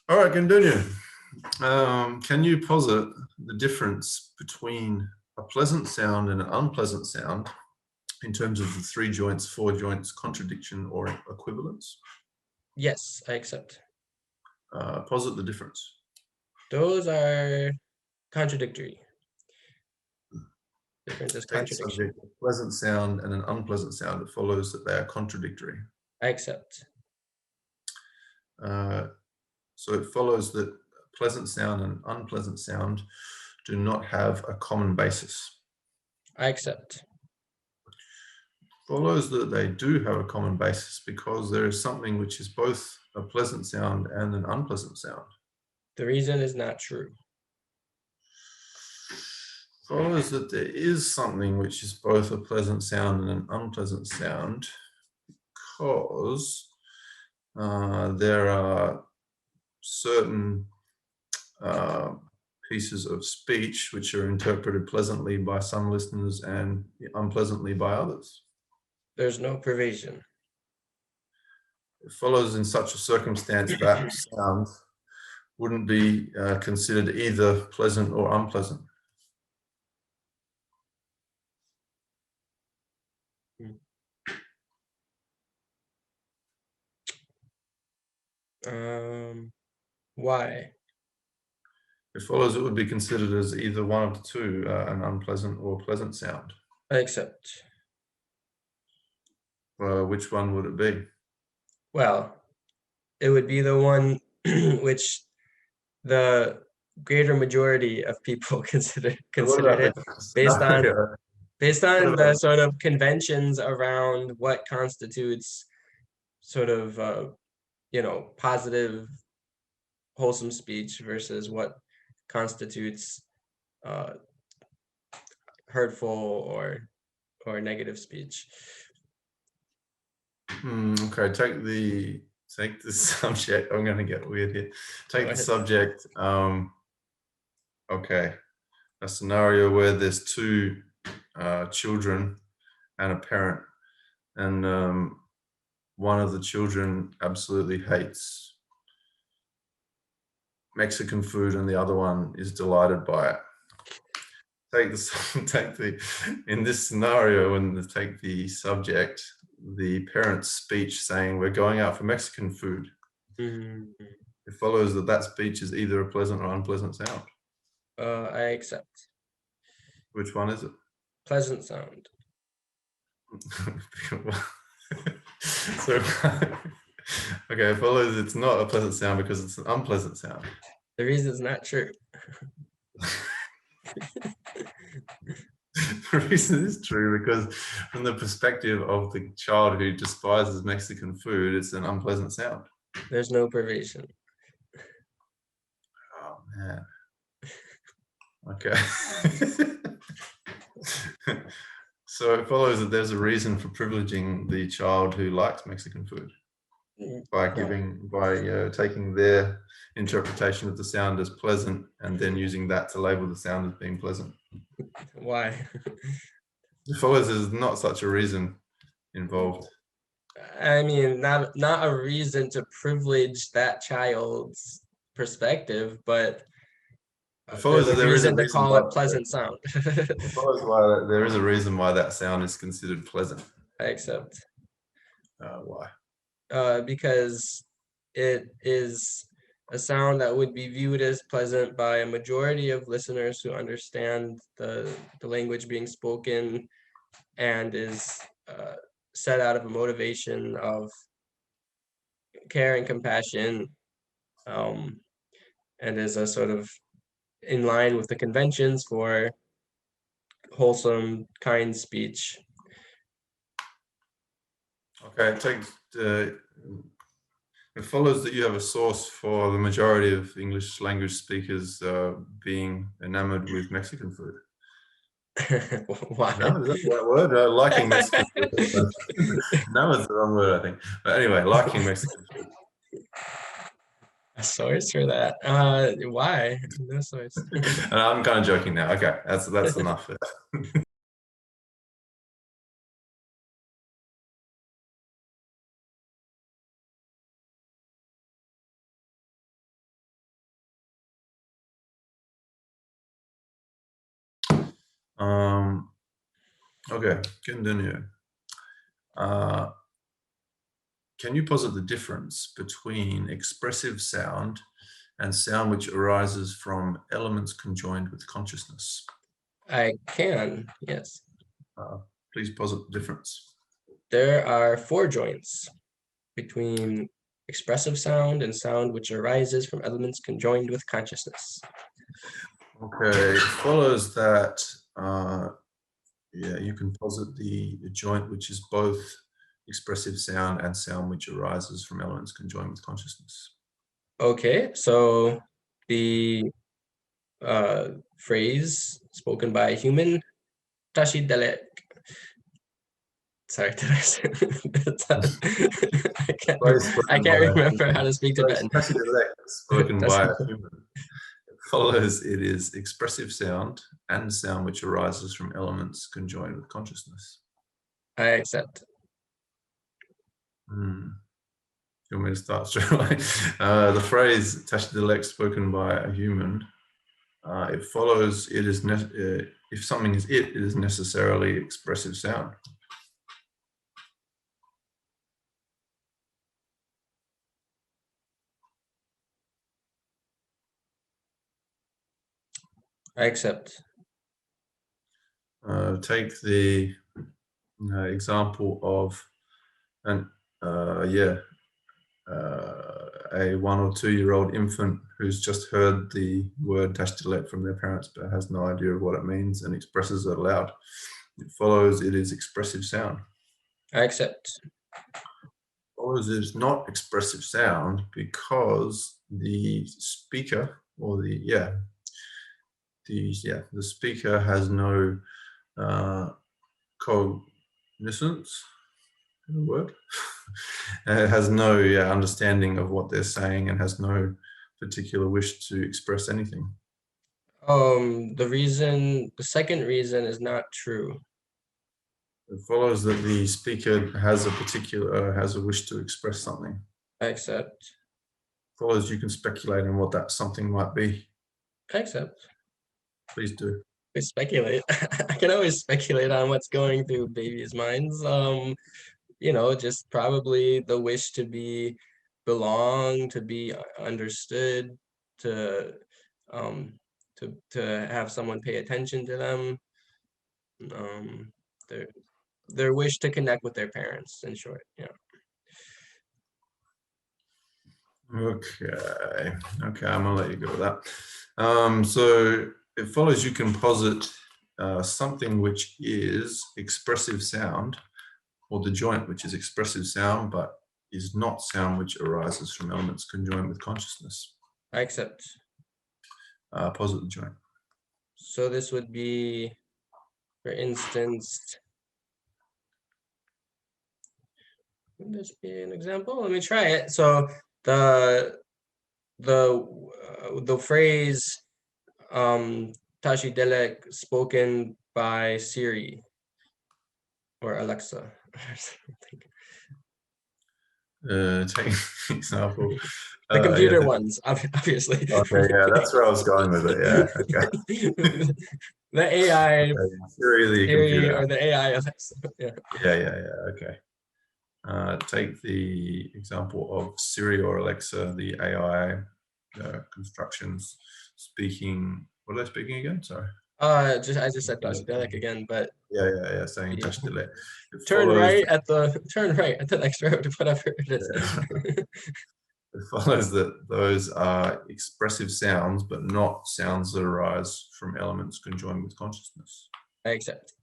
All right, continue. Can you posit the difference between a pleasant sound and an unpleasant sound in terms of the 3 joints, 4 joints, contradiction, or equivalence? Yes, I accept. Posit the difference. Those are contradictory. Difference is Take the contradiction. subject, a pleasant sound and an unpleasant sound. It follows that they are contradictory. I accept. So it follows that a pleasant sound and unpleasant sound do not have a common basis. I accept. Follows that they do have a common basis because there is something which is both a pleasant sound and an unpleasant sound. The reason is not true. Follows that there is something which is both a pleasant sound and an unpleasant sound because there are certain pieces of speech which are interpreted pleasantly by some listeners and unpleasantly by others. There's no provision. It follows in such a circumstance that sound wouldn't be considered either pleasant or unpleasant. Why? It follows it would be considered as either one of the two, an unpleasant or pleasant sound. I accept. Which one would it be? Well, it would be the one which the greater majority of people considered it based on the sort of conventions around what constitutes sort of positive, wholesome speech versus what constitutes hurtful or negative speech. Okay, take the subject. I'm going to get weird here. Take the subject. Okay, a scenario where there's 2 children and a parent, and one of the children absolutely hates Mexican food and the other one is delighted by it. In this scenario, when take the subject, the parent's speech saying we're going out for Mexican food. It follows that that speech is either a pleasant or unpleasant sound. I accept. Which one is it? Pleasant sound. So, okay, it follows it's not a pleasant sound because it's an unpleasant sound. The reason is not true. The reason is true because from the perspective of the child who despises Mexican food, it's an unpleasant sound. There's no provision. Oh, man. Okay. So it follows that there's a reason for privileging the child who likes Mexican food by taking their interpretation of the sound as pleasant and then using that to label the sound as being pleasant. Why? It follows there's not such a reason involved. I mean, not a reason to privilege that child's perspective, but there's a reason to call it pleasant sound. It follows why there is a reason why that sound is considered pleasant. I accept. Why? Because it is a sound that would be viewed as pleasant by a majority of listeners who understand the language being spoken and is set out of a motivation of care and compassion, and is a sort of in line with the conventions for wholesome, kind speech. Okay, it follows that you have a source for the majority of English language speakers being enamored with Mexican food. Why? No, is that the right word? Liking Mexican food. No, it's the wrong word, I think. But anyway, liking Mexican food. A source for that? Why? No source. I'm kind of joking now. Okay, that's enough. Okay, continue. Can you posit the difference between expressive sound and sound which arises from elements conjoined with consciousness? I can, yes. Please posit the difference. There are 4 joints between expressive sound and sound which arises from elements conjoined with consciousness. Okay, it follows that, yeah, you can posit the joint which is both expressive sound and sound which arises from elements conjoined with consciousness. Okay, so the phrase spoken by a human, tashi delek. Sorry, did I say I can't remember how to speak Tibetan. Spoken by a human. It follows it is expressive sound and sound which arises from elements conjoined with consciousness. I accept. You want me to start straight away? The phrase "Tashdilek" spoken by a human, it follows it is if something is it is necessarily expressive sound. I accept. Take the example of a 1 or 2 year old infant who's just heard the word Tashdilek from their parents but has no idea of what it means and expresses it aloud. It follows it is expressive sound. I accept. Follows it is not expressive sound because the speaker or the speaker has no cognizance. The word has no understanding of what they're saying and has no particular wish to express anything. The second reason is not true. It follows that the speaker has a wish to express something. I accept. Follows you can speculate on what that something might be. I accept. Please do. We speculate. I can always speculate on what's going through babies' minds. Just probably the wish to belong, to be understood, to have someone pay attention to them. Their wish to connect with their parents, in short. Yeah. Okay, I'm gonna let you go with that. So it follows you can posit something which is expressive sound, or the joint which is expressive sound, but is not sound which arises from elements conjoined with consciousness. I accept. Posit the joint. So this would be, for instance, would this be an example? Let me try it. So the phrase Tashi Delek spoken by Siri or Alexa. Take an example. The computer ones, obviously. Okay, yeah, that's where I was going with it. Yeah, okay. The AI Siri, the computer. or the AI Alexa. Yeah. Yeah. Okay. Take the example of Siri or Alexa, the AI constructions speaking. What are they speaking again? Sorry. I just said Tashi Delek again, but Yeah. Saying Tashdilek. turn right at the next road, whatever it is. Yeah. It follows that those are expressive sounds, but not sounds that arise from elements conjoined with consciousness. I accept.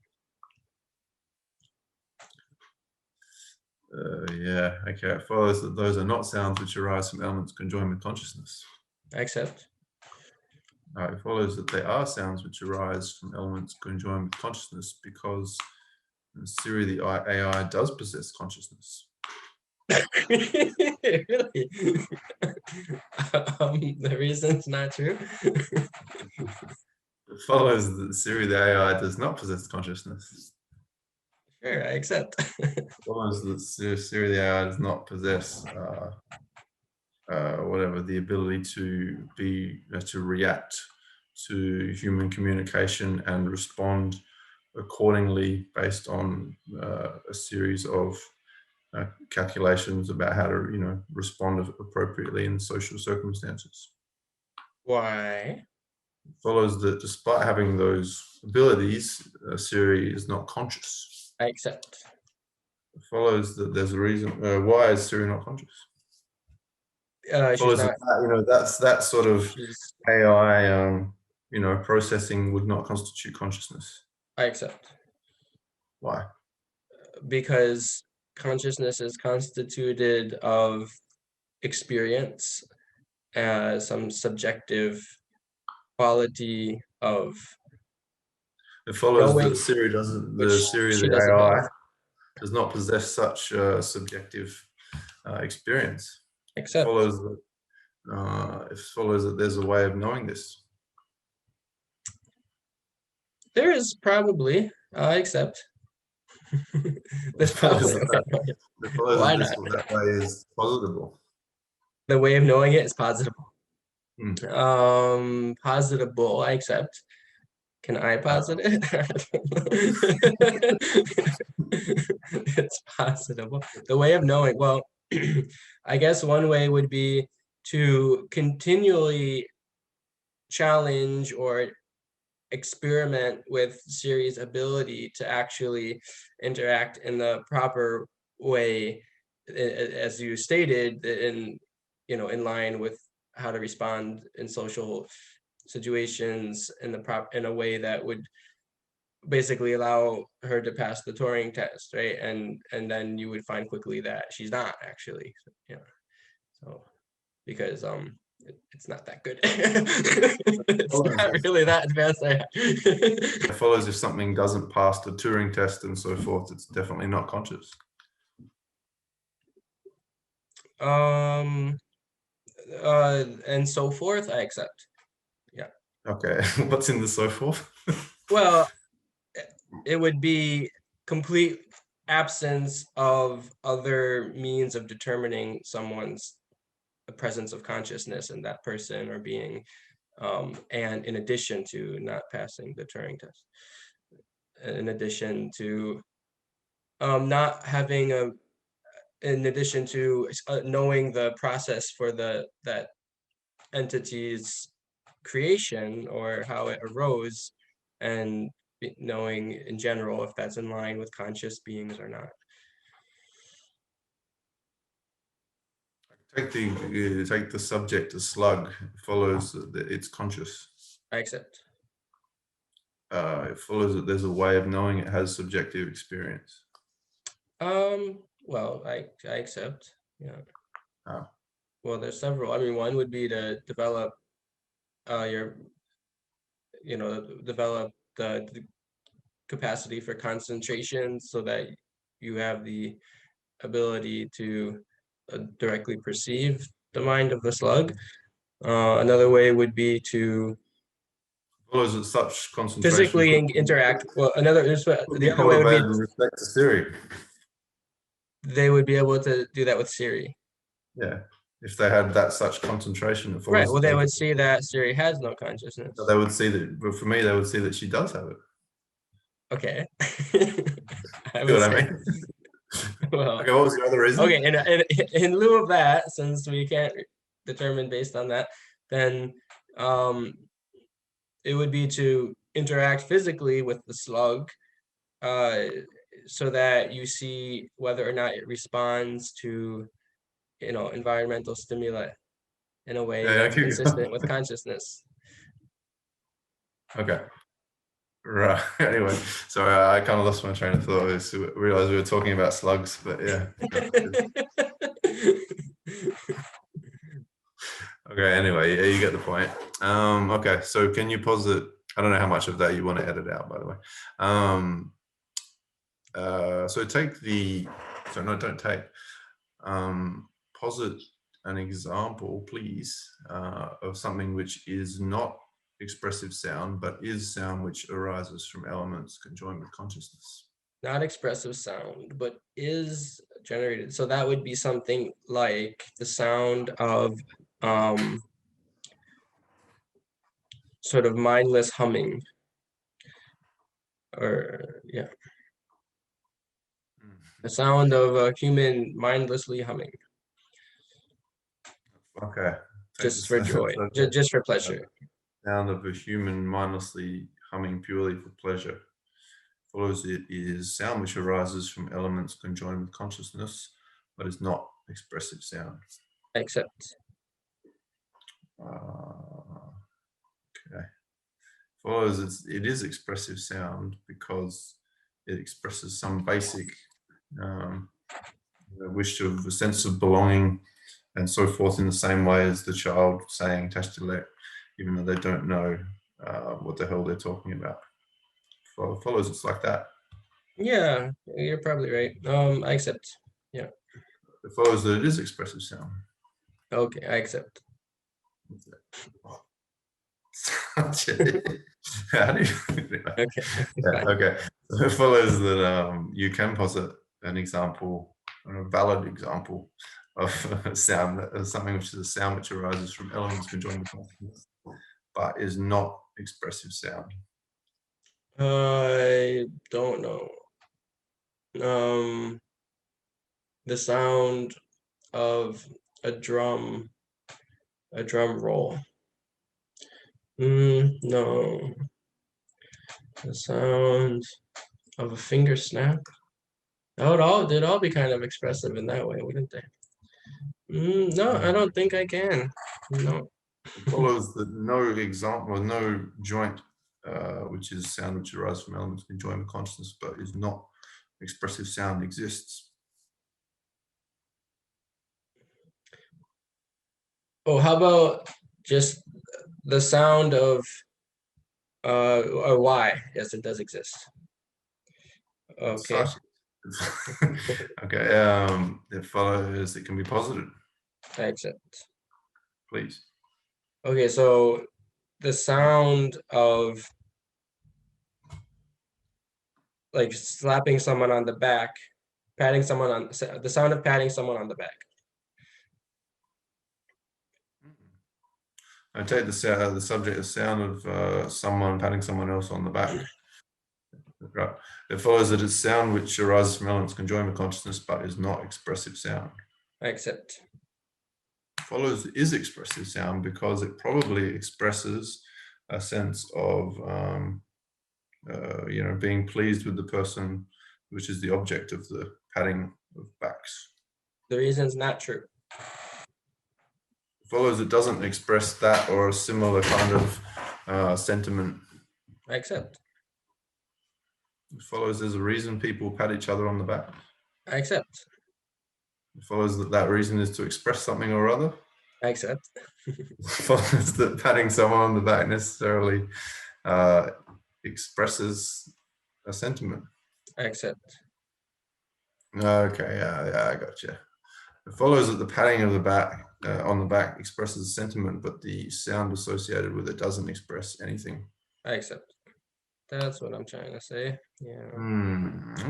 Okay. It follows that those are not sounds which arise from elements conjoined with consciousness. I accept. It follows that they are sounds which arise from elements conjoined with consciousness because Siri, the AI, does possess consciousness. Really? The reason's not true. It follows that Siri, the AI, does not possess consciousness. Sure, I accept. It follows that Siri, the AI, does not possess the ability to react to human communication and respond accordingly based on a series of calculations about how to, respond appropriately in social circumstances. Why? It follows that despite having those abilities, Siri is not conscious. I accept. It follows that there's a reason. Why is Siri not conscious? She's Follows not. that sort of She's. AI, processing would not constitute consciousness. I accept. Why? Because consciousness is constituted of experience, some subjective quality of It follows knowing, that Siri doesn't. which The Siri, she the doesn't AI, have. does not possess such subjective experience. It Except follows that. It follows that there's a way of knowing this. there is probably. I accept. There's probably. It follows Why that not? that way is positable. The way of knowing it is positive. Mm. Positable. I accept. Can I posit it? It's possible. The way of knowing, well, I guess one way would be to continually challenge or experiment with Siri's ability to actually interact in the proper way, as you stated, in line with how to respond in social situations in a way that would basically allow her to pass the Turing test, right? And then you would find quickly that she's not actually, so because it's not that good. It's not really that advanced. It follows if something doesn't pass the Turing test and so forth, it's definitely not conscious. And so forth, I accept. Yeah. Okay. What's in the so forth? Well, it would be complete absence of other means of determining someone's presence of consciousness in that person or being, and in addition to not passing the Turing test, in addition to not having in addition to knowing the process for that entity's creation or how it arose, and knowing in general if that's in line with conscious beings or not. Take the subject, a slug. It follows that it's conscious. I accept. It follows that there's a way of knowing it has subjective experience. Well, I accept. Yeah. Oh. Well, there's several. I mean, one would be to develop develop the capacity for concentration so that you have the ability to directly perceive the mind of the slug. Another way would be to Follows that such concentration physically interact. Well, the other way would be in respect to Siri. they would be able to do that with Siri. Yeah, if they had that such concentration, it follows. Right. Well, they would see that Siri has no consciousness. They would see that. But for me, they would see that she does have it. Okay. I would say. What I mean? Well, okay, what was the other reason? Okay, and in lieu of that, since we can't determine based on that, then it would be to interact physically with the slug, so that you see whether or not it responds to, environmental stimuli in a way that's consistent with consciousness. Okay. Right. Anyway, sorry, I kind of lost my train of thought. I realized we were talking about slugs, but yeah. Okay. Anyway, yeah, you get the point. Okay. So can you posit? I don't know how much of that you want to edit out, by the way. So take the. So no, don't take. Posit an example, please, of something which is not expressive sound, but is sound which arises from elements conjoined with consciousness. Not expressive sound, but is generated. So that would be something like the sound of sort of mindless humming. or yeah, the sound of a human mindlessly humming, Okay. just for joy, just for pleasure. Sound of a human mindlessly humming purely for pleasure. Follows it is sound which arises from elements conjoined with consciousness, but is not expressive sound. Accept. Okay. Follows it is expressive sound because it expresses some basic wish of a sense of belonging and so forth, in the same way as the child saying Tashdilek, even though they don't know what the hell they're talking about. Follows it's like that. Yeah, you're probably right. I accept. Yeah. It follows that it is expressive sound. Okay, I accept. How do you, Okay. yeah, okay. So it follows that you can posit an example, a valid example of a sound, something which is a sound which arises from elements conjoined with consciousness, but is not expressive sound. I don't know. The sound of a drum roll. No. The sound of a finger snap. They'd all be kind of expressive in that way, wouldn't they? No, I don't think I can. No. It follows that no example, or no joint, which is sound which arises from elements conjoined with consciousness, but is not expressive sound, exists. Oh, how about just the sound of a Y? Yes, it does exist. Okay. Okay. It follows it can be posited. I accept. Please. Okay, so the sound of like slapping someone on the back, patting someone on the sound of patting someone on the back. I take the subject, the sound of someone patting someone else on the back. Right. It follows that it's sound which arises from elements conjoined with consciousness, but is not expressive sound. I accept. Follows is expressive sound because it probably expresses a sense of being pleased with the person, which is the object of the patting of backs. The reason's not true. Follows it doesn't express that or a similar kind of sentiment. I accept. It follows there's a reason people pat each other on the back. I accept. It follows that reason is to express something or other. I accept. It follows that patting someone on the back necessarily expresses a sentiment. I accept. Okay, yeah, I gotcha. It follows that the patting of the back on the back expresses a sentiment, but the sound associated with it doesn't express anything. I accept. That's what I'm trying to say. Yeah.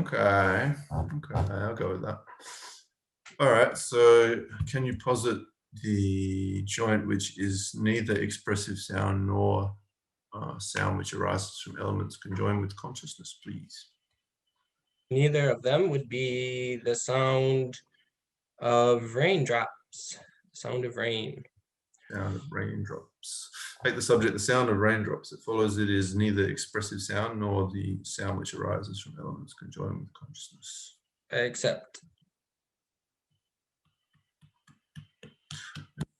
Okay, I'll go with that. All right, so can you posit the joint which is neither expressive sound nor sound which arises from elements conjoined with consciousness, please? Neither of them would be the sound of raindrops. Sound of rain. Sound of raindrops. Take the subject, the sound of raindrops. It follows it is neither expressive sound nor the sound which arises from elements conjoined with consciousness. I accept.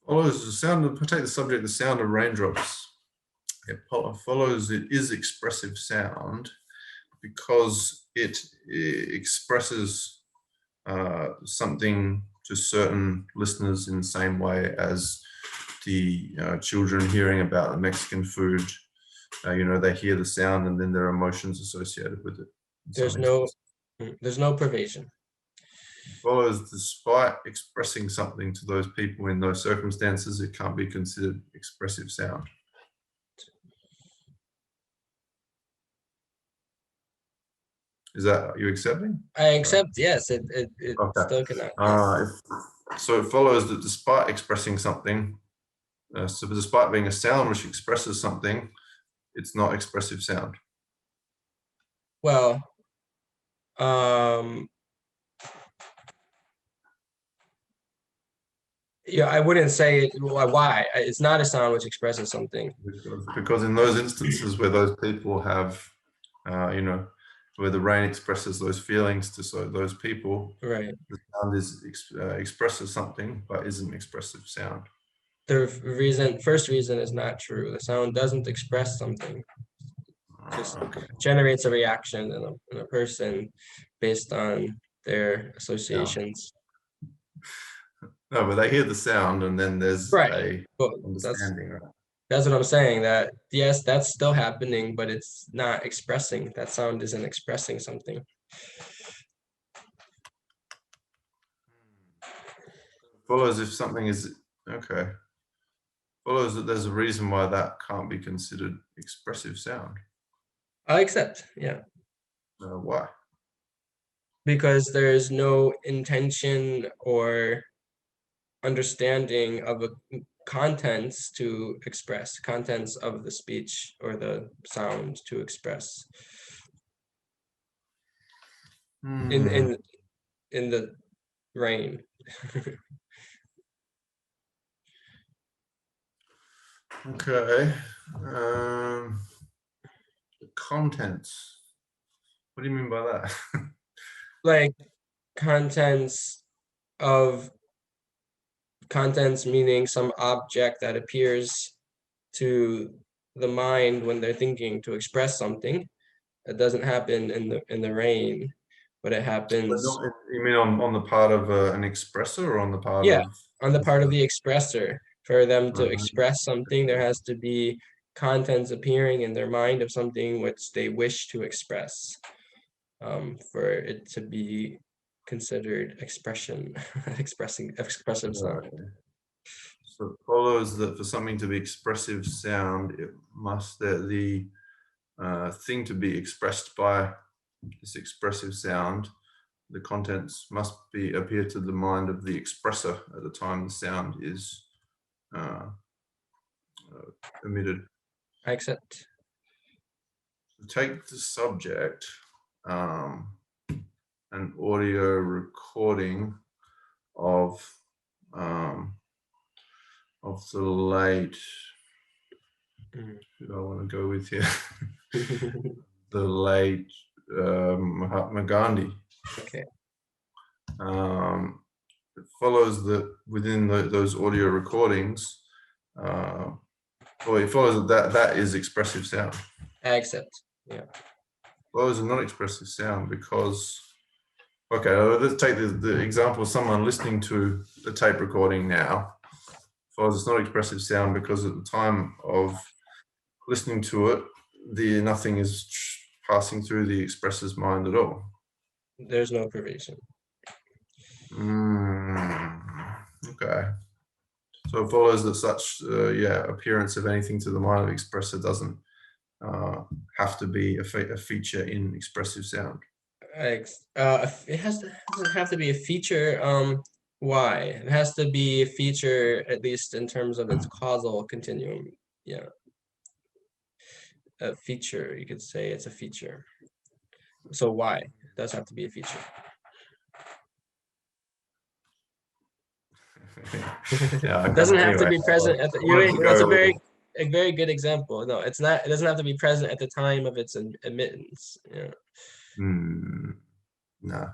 Follows the sound of, take the subject, the sound of raindrops. It follows it is expressive sound because it expresses something to certain listeners in the same way as the children hearing about the Mexican food. They hear the sound and then there are emotions associated with it. There's no pervasion. Follows despite expressing something to those people in those circumstances, it can't be considered expressive sound. Is that, are you accepting? I accept, yes, it Okay. still cannot. So it follows that despite expressing something, so despite being a sound which expresses something, it's not expressive sound. Well, um, yeah, I wouldn't say it, why. It's not a sound which expresses something. Because in those instances where those people have, you know, where the rain expresses those feelings to those people, Right. the sound expresses something, but isn't expressive sound. The first reason is not true. The sound doesn't express something. Just Okay. generates a reaction in a person based on their Yeah. associations. No, but they hear the sound, and then there's Right. a But understanding, right? that's what I'm saying, that yes, that's still happening, but it's not expressing. That sound isn't expressing something. Follows if something is okay. Follows that there's a reason why that can't be considered expressive sound. I accept, yeah. Why? Because there's no intention or understanding of a contents to express, contents of the speech or the sound to express in Hmm. in the rain. Okay. Contents. What do you mean by that? Like contents of contents meaning some object that appears to the mind when they're thinking to express something. It doesn't happen in the rain, but it But happens, you mean on the part of an expressor or on the part yeah, of on the part of listener? the expressor. For them to Uh, express something, there has to be contents appearing in their mind of something which they wish to express, for it to be considered expression, expressive sound. so it follows that for something to be expressive sound, it must the thing to be expressed by this expressive sound, the contents must be appear to the mind of the expressor at the time the sound is uh, emitted. I accept. Take the subject, an audio recording of um, the late. Mm. Who do I want to go with here? The late Mahatma Gandhi. Okay. It follows that within those audio recordings, well, it follows that is expressive sound. I accept. Yeah. Well, it's a non-expressive sound because, okay, let's take the example of someone listening to the tape recording now. Follows it's not expressive sound because at the time of listening to it, nothing is passing through the expressor's mind at all. There's no provision. Okay. So it follows that such, appearance of anything to the mind of expressor doesn't have to be a feature in expressive sound. It doesn't have to be a feature. Why? It has to be a feature, at least in terms of its causal continuum. Yeah. A feature, you could say it's a feature. So why? It does have to be a feature. Yeah, It doesn't have to anyway, be present at I wanted to that's go with a very good example. No, it's not. It doesn't have to be present at the time of its admittance. Yeah. no.